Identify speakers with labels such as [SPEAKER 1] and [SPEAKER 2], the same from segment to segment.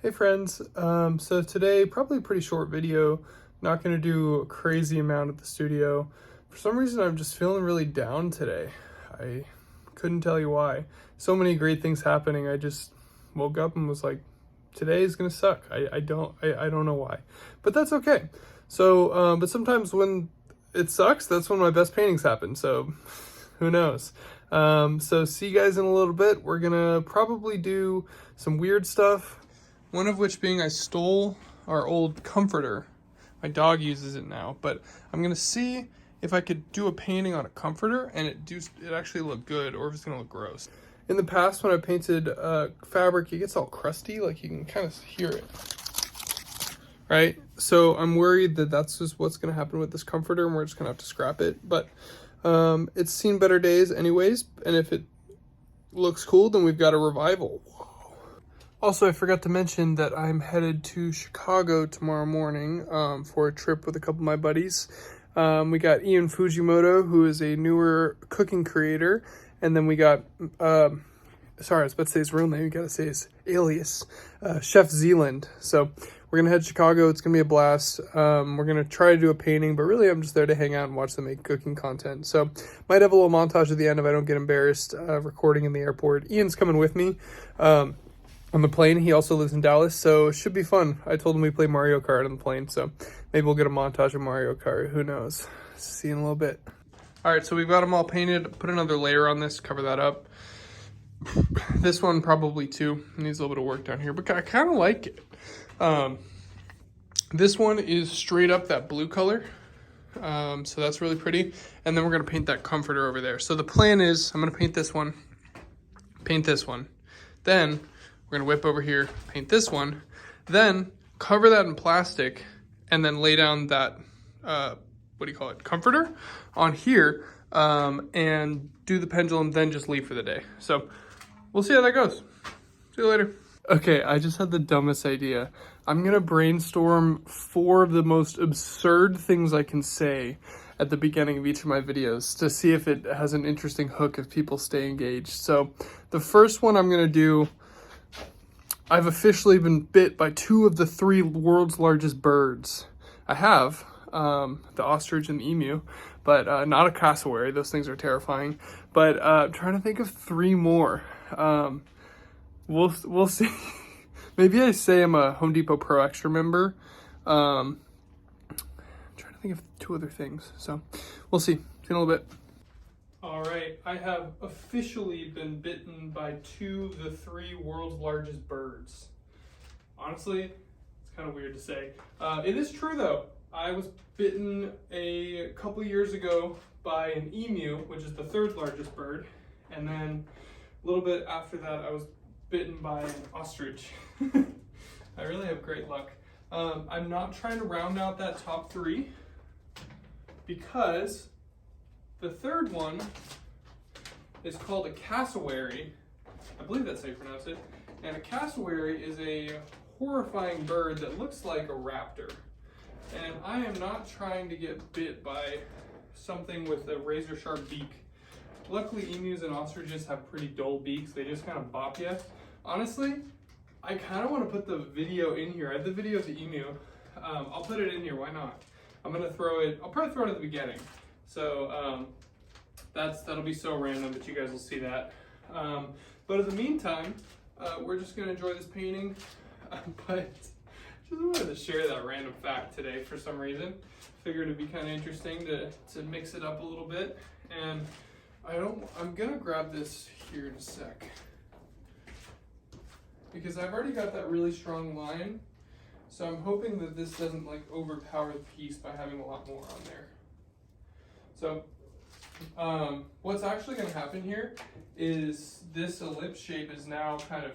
[SPEAKER 1] Hey friends, so today, probably a pretty short video, not going to do a crazy amount at the studio. For some reason, I'm just feeling really down today. I couldn't tell you why. So many great things happening, I just woke up and was like, today is going to suck. I don't know why, but that's okay. So, but sometimes when it sucks, that's when my best paintings happen, so who knows. So see you guys in a little bit. We're going to probably do some weird stuff. One of which being I stole our old comforter. My dog uses it now, but I'm gonna see if I could do a painting on a comforter and it actually look good, or if it's gonna look gross. In the past, when I painted fabric, it gets all crusty, like you can kind of hear it, right? So I'm worried that that's just what's gonna happen with this comforter, and we're just gonna have to scrap it. But it's seen better days anyways, and if it looks cool, then we've got a revival. Also, I forgot to mention that I'm headed to Chicago tomorrow morning for a trip with a couple of my buddies. We got Ian Fujimoto, who is a newer cooking creator, and then we got, sorry, I was about to say his real name, you gotta say his alias, Chef Zealand. So we're gonna head to Chicago, it's gonna be a blast. We're gonna try to do a painting, but really I'm just there to hang out and watch them make cooking content. So might have a little montage at the end if I don't get embarrassed recording in the airport. Ian's coming with me. On the plane. He also lives in Dallas, so it should be fun. I told him we play Mario Kart on the plane, so maybe we'll get a montage of Mario Kart. Who knows? See you in a little bit. All right, so we've got them all painted. Put another layer on this, cover that up. This one probably too. Needs a little bit of work down here, but I kind of like it. This one is straight up that blue color. So that's really pretty. And then we're gonna paint that comforter over there. So the plan is I'm gonna paint this one, then we're gonna whip over here, paint this one, then cover that in plastic, and then lay down that, comforter on here, and do the pendulum, then just leave for the day. So we'll see how that goes. See you later. Okay, I just had the dumbest idea. I'm gonna brainstorm 4 of the most absurd things I can say at the beginning of each of my videos to see if it has an interesting hook if people stay engaged. So the first one I'm gonna do, I've officially been bit by 2 of the 3 world's largest birds. I have, the ostrich and the emu, but not a cassowary. Those things are terrifying. But I'm trying to think of 3 more. We'll see. Maybe I say I'm a Home Depot Pro Extra member. I'm trying to think of 2 other things. So we'll see. See you in a little bit. All right, I have officially been bitten by 2 of the 3 world's largest birds. Honestly, it's kind of weird to say. It is true though. I was bitten a couple years ago by an emu, which is the 3rd largest bird. And then a little bit after that, I was bitten by an ostrich. I really have great luck. I'm not trying to round out that top 3 because the 3rd one is called a cassowary. I believe that's how you pronounce it. And a cassowary is a horrifying bird that looks like a raptor. And I am not trying to get bit by something with a razor sharp beak. Luckily, emus and ostriches have pretty dull beaks. They just kind of bop you. Honestly, I kind of want to put the video in here. I have the video of the emu. I'll put it in here, why not? I'm gonna throw it, I'll probably throw it at the beginning. So that'll be so random that you guys will see that. But in the meantime, we're just gonna enjoy this painting. But just wanted to share that random fact today for some reason. Figured it'd be kind of interesting to mix it up a little bit. And I'm gonna grab this here in a sec, because I've already got that really strong line. So I'm hoping that this doesn't like overpower the piece by having a lot more on there. So what's actually going to happen here is this ellipse shape is now kind of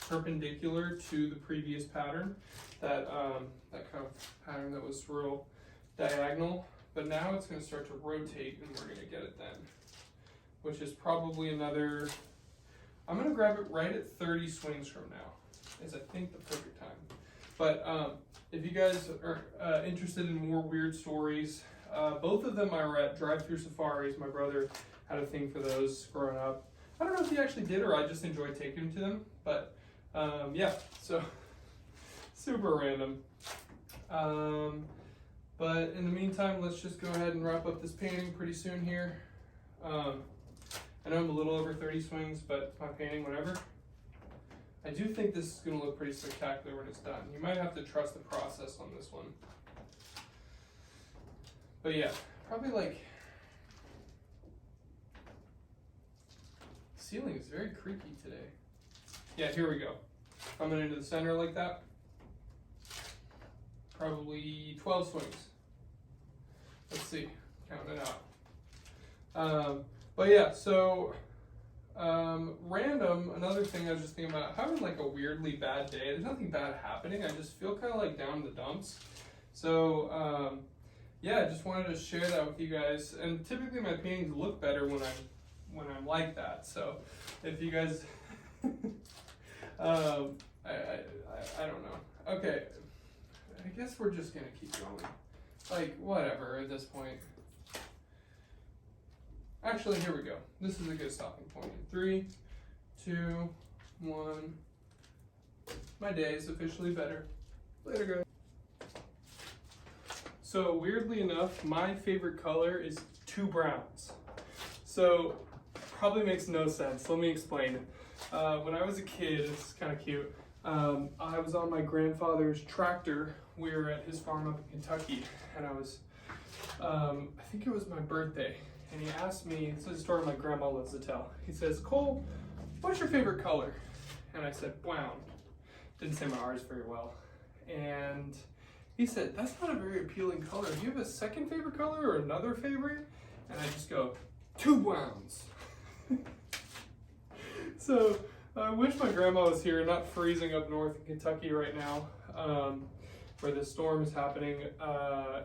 [SPEAKER 1] perpendicular to the previous pattern, that kind of pattern that was real diagonal, but now it's going to start to rotate and we're going to get it then, which is probably another, I'm going to grab it right at 30 swings from now, is I think the perfect time. But if you guys are interested in more weird stories, both of them are at drive-through safaris. My brother had a thing for those growing up. I don't know if he actually did or I just enjoyed taking him to them, but yeah, so Super random. But in the meantime, let's just go ahead and wrap up this painting pretty soon here. I know I'm a little over 30 swings, but my painting, whatever. I do think this is going to look pretty spectacular when it's done. You might have to trust the process on this one. But yeah, probably like, ceiling is very creaky today. Yeah, here we go. Coming into the center like that. Probably 12 swings. Let's see, counting it out. But yeah, so random, another thing I was just thinking about, having like a weirdly bad day. There's nothing bad happening, I just feel kind of like down in the dumps. So yeah, I just wanted to share that with you guys. And typically my paintings look better when I'm like that. So if you guys I don't know. Okay, I guess we're just gonna keep going. Like, whatever at this point. Actually, here we go. This is a good stopping point. 3, 2, 1. My day is officially better. Later, guys. So, weirdly enough, my favorite color is 2 browns. So, probably makes no sense. Let me explain. When I was a kid, it's kind of cute. I was on my grandfather's tractor. We were at his farm up in Kentucky, and I was, I think it was my birthday, and he asked me, this is a story my grandma loves to tell. He says, Cole, what's your favorite color? And I said, brown. Didn't say my R's very well. And he said, that's not a very appealing color. Do you have a second favorite color or another favorite? And I just go, 2 browns. So, I wish my grandma was here, not freezing up north in Kentucky right now, where the storm is happening,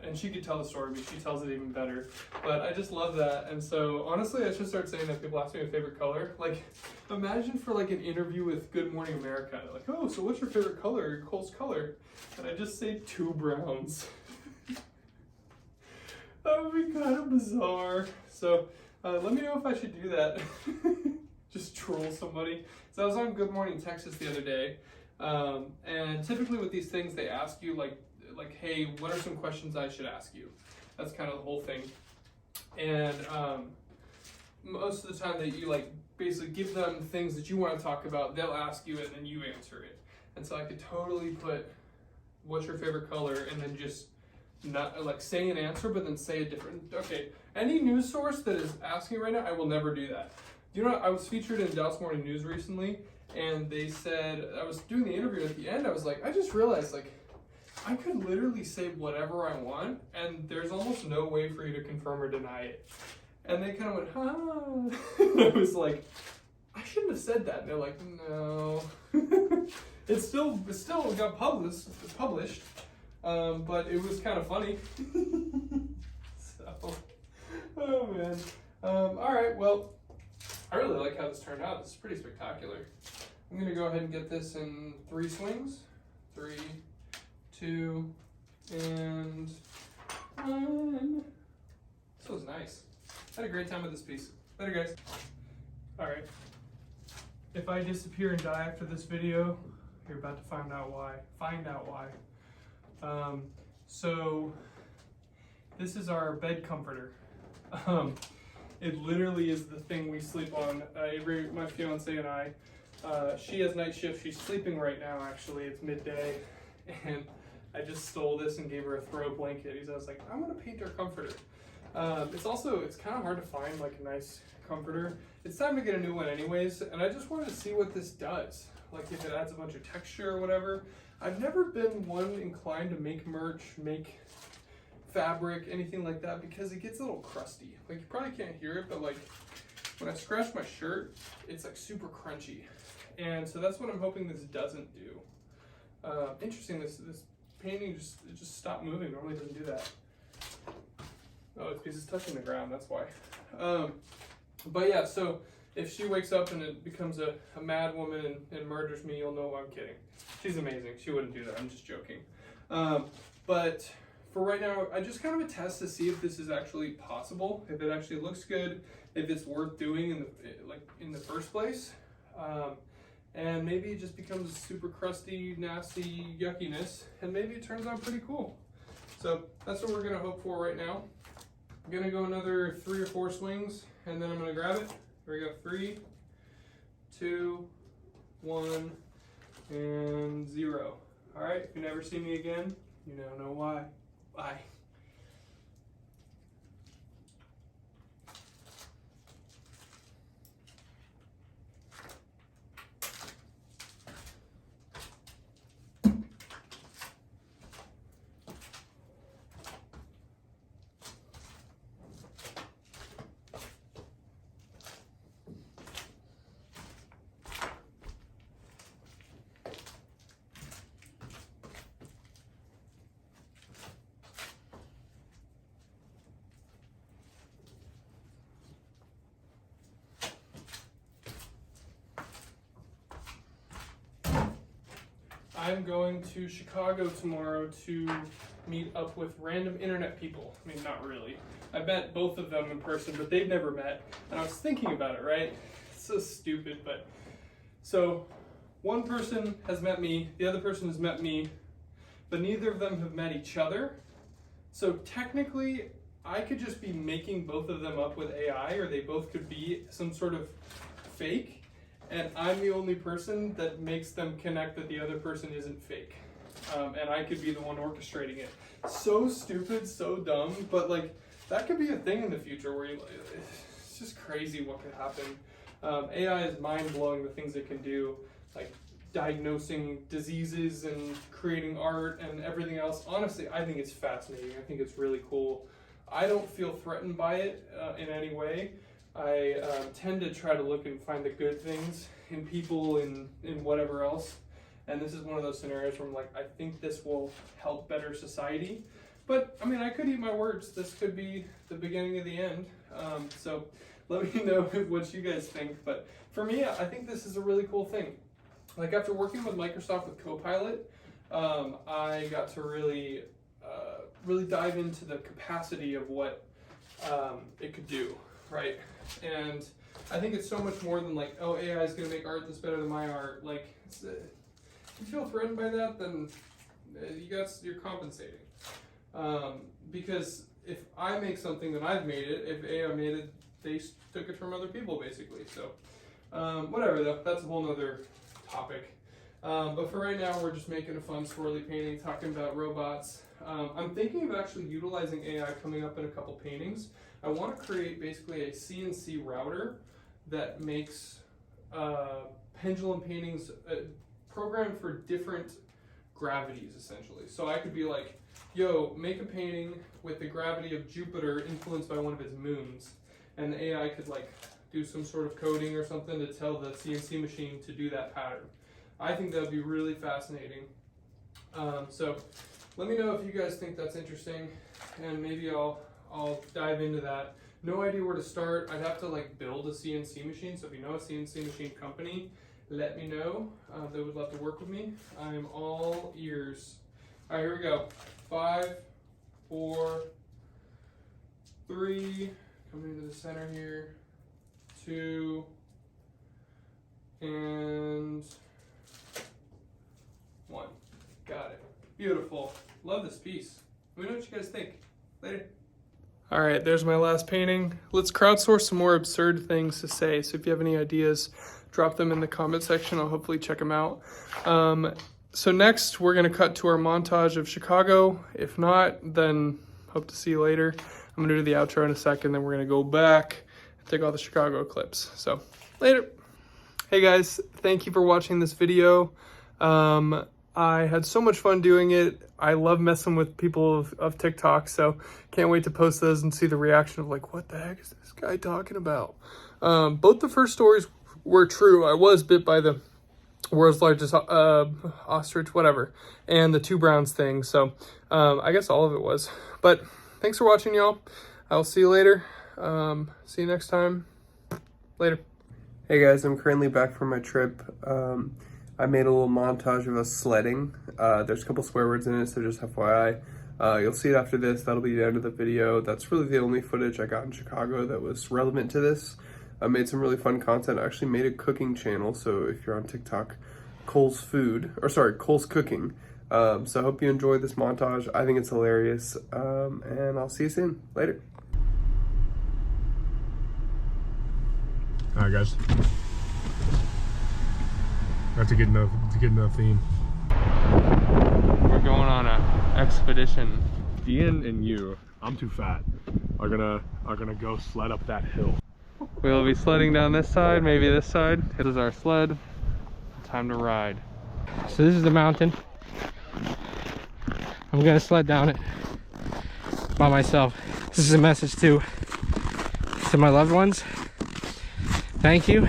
[SPEAKER 1] and she could tell the story, but she tells it even better. But I just love that, and so honestly, I should start saying that. People ask me my favorite color. Like, imagine for like an interview with Good Morning America, like, oh, so what's your favorite color, your Cole's color? And I just say 2 browns. That would be kind of bizarre. So let me know if I should do that. Just troll somebody. So I was on Good Morning Texas the other day, and typically with these things they ask you like, hey, what are some questions I should ask you? That's kind of the whole thing. And most of the time that you like basically give them things that you want to talk about, they'll ask you it and then you answer it. And so I could totally put what's your favorite color and then just not like say an answer but then say a different, okay, any news source that is asking right now, I will never do that. You know, I was featured in Dallas Morning News recently, and they said, I was doing the interview, and at the end I was like, I just realized, like, I could literally say whatever I want, and there's almost no way for you to confirm or deny it. And they kind of went, huh? And I was like, I shouldn't have said that. And they're like, no. It still got published, but it was kind of funny. So, oh man. All right, well, I really like how this turned out. This is pretty spectacular. I'm gonna go ahead and get this in 3 swings. 3, 2, and 1. This was nice. Had a great time with this piece. Later, guys. All right. If I disappear and die after this video, you're about to find out why. So this is our bed comforter. It literally is the thing we sleep on. My fiance and I, she has night shift. She's sleeping right now, actually. It's midday. And I just stole this and gave her a throw blanket because I was like, I want to paint her comforter. It's kind of hard to find like a nice comforter. It's time to get a new one anyways. And I just wanted to see what this does. Like if it adds a bunch of texture or whatever. I've never been one inclined to make merch, make fabric, anything like that, because it gets a little crusty. Like you probably can't hear it, but like when I scratch my shirt, it's like super crunchy. And so that's what I'm hoping this doesn't do. Interesting, this painting just stopped moving. Normally it doesn't do that. Oh, it's because it's touching the ground, that's why. But yeah, so if she wakes up and it becomes a mad woman and murders me, you'll know I'm kidding. She's amazing. She wouldn't do that. I'm just joking. But for right now, I just kind of a test to see if this is actually possible, if it actually looks good, if it's worth doing in the first place. and maybe it just becomes super crusty, nasty yuckiness, and maybe it turns out pretty cool. So that's what we're gonna hope for right now. I'm gonna go another 3 or 4 swings, and then I'm gonna grab it. Here we go, 3, 2, 1, and 0. All right, if you never see me again, you now know why. Bye. I'm going to Chicago tomorrow to meet up with random internet people. I mean, not really. I met both of them in person, but they've never met. And I was thinking about it, right? It's so stupid, but... So, one person has met me, the other person has met me, but neither of them have met each other. So technically, I could just be making both of them up with AI, or they both could be some sort of fake. And I'm the only person that makes them connect that the other person isn't fake. And I could be the one orchestrating it. So stupid, so dumb, but like, that could be a thing in the future where it's just crazy what could happen. AI is mind-blowing, the things it can do, like diagnosing diseases and creating art and everything else. Honestly, I think it's fascinating. I think it's really cool. I don't feel threatened by it in any way. I tend to try to look and find the good things in people and in whatever else. And this is one of those scenarios where I'm like, I think this will help better society. But I mean, I could eat my words. This could be the beginning of the end. So let me know what you guys think. But for me, I think this is a really cool thing. Like after working with Microsoft with Copilot, I got to really dive into the capacity of what it could do, right? And I think it's so much more than like, oh, AI is going to make art that's better than my art. Like, if you feel threatened by that, then you're compensating. Because if I make something, then I've made it. If AI made it, they took it from other people, basically. So, whatever, though. That's a whole nother topic. But for right now, we're just making a fun swirly painting, talking about robots. I'm thinking of actually utilizing AI coming up in a couple paintings. I want to create basically a CNC router that makes pendulum paintings programmed for different gravities, essentially. So I could be like, yo, make a painting with the gravity of Jupiter influenced by one of its moons. And the AI could like do some sort of coding or something to tell the CNC machine to do that pattern. I think that would be really fascinating. So let me know if you guys think that's interesting, and maybe I'll dive into that. No idea where to start. I'd have to like build a CNC machine. So if you know a CNC machine company, let me know. They would love to work with me. I'm all ears. All right, here we go. 5, 4, 3, coming into the center here, 2, and 1. Got it. Beautiful. Love this piece. Let me know what you guys think. Later. All right, there's my last painting. Let's crowdsource some more absurd things to say. So if you have any ideas, drop them in the comment section. I'll hopefully check them out. So next, we're gonna cut to our montage of Chicago. If not, then hope to see you later. I'm gonna do the outro in a second, then we're gonna go back and take all the Chicago clips. So later. Hey guys, thank you for watching this video. I had so much fun doing it. I love messing with people of TikTok, so can't wait to post those and see the reaction of like, what the heck is this guy talking about? Both the first stories were true. I was bit by the world's largest ostrich, whatever, and the 2 Browns thing. So I guess all of it was. But thanks for watching, y'all. I'll see you later. See you next time. Later.
[SPEAKER 2] Hey guys, I'm currently back from my trip. I made a little montage of us sledding. There's a couple swear words in it, so just FYI. You'll see it after this. That'll be the end of the video. That's really the only footage I got in Chicago that was relevant to this. I made some really fun content. I actually made a cooking channel, so if you're on TikTok, Cole's Cooking. So I hope you enjoyed this montage. I think it's hilarious, and I'll see you soon. Later.
[SPEAKER 3] All right, guys. That's a good enough theme.
[SPEAKER 1] We're going on an expedition.
[SPEAKER 3] Ian and you, I'm too fat, are gonna go sled up that hill.
[SPEAKER 1] We'll be sledding down this side, maybe this side. This is our sled. Time to ride.
[SPEAKER 4] So this is the mountain. I'm gonna sled down it by myself. This is a message to my loved ones. Thank you.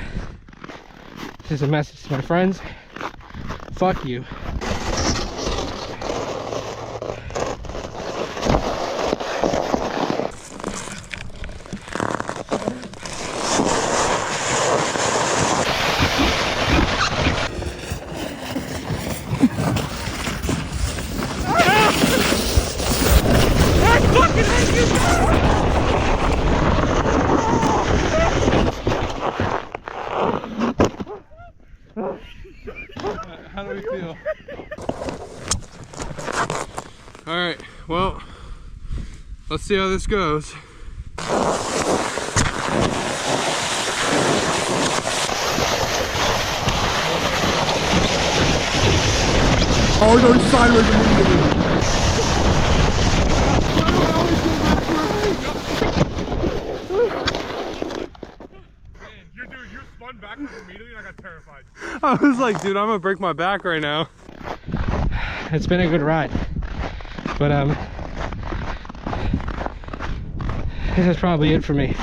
[SPEAKER 4] This is a message to my friends. Fuck you.
[SPEAKER 1] How do we feel? All right, well, let's see how this goes.
[SPEAKER 3] Oh, no, it's sideways immediately. You spun backwards immediately and I got terrified.
[SPEAKER 1] I was like, dude, I'm gonna break my back right now.
[SPEAKER 4] It's been a good ride, but this is probably it for me.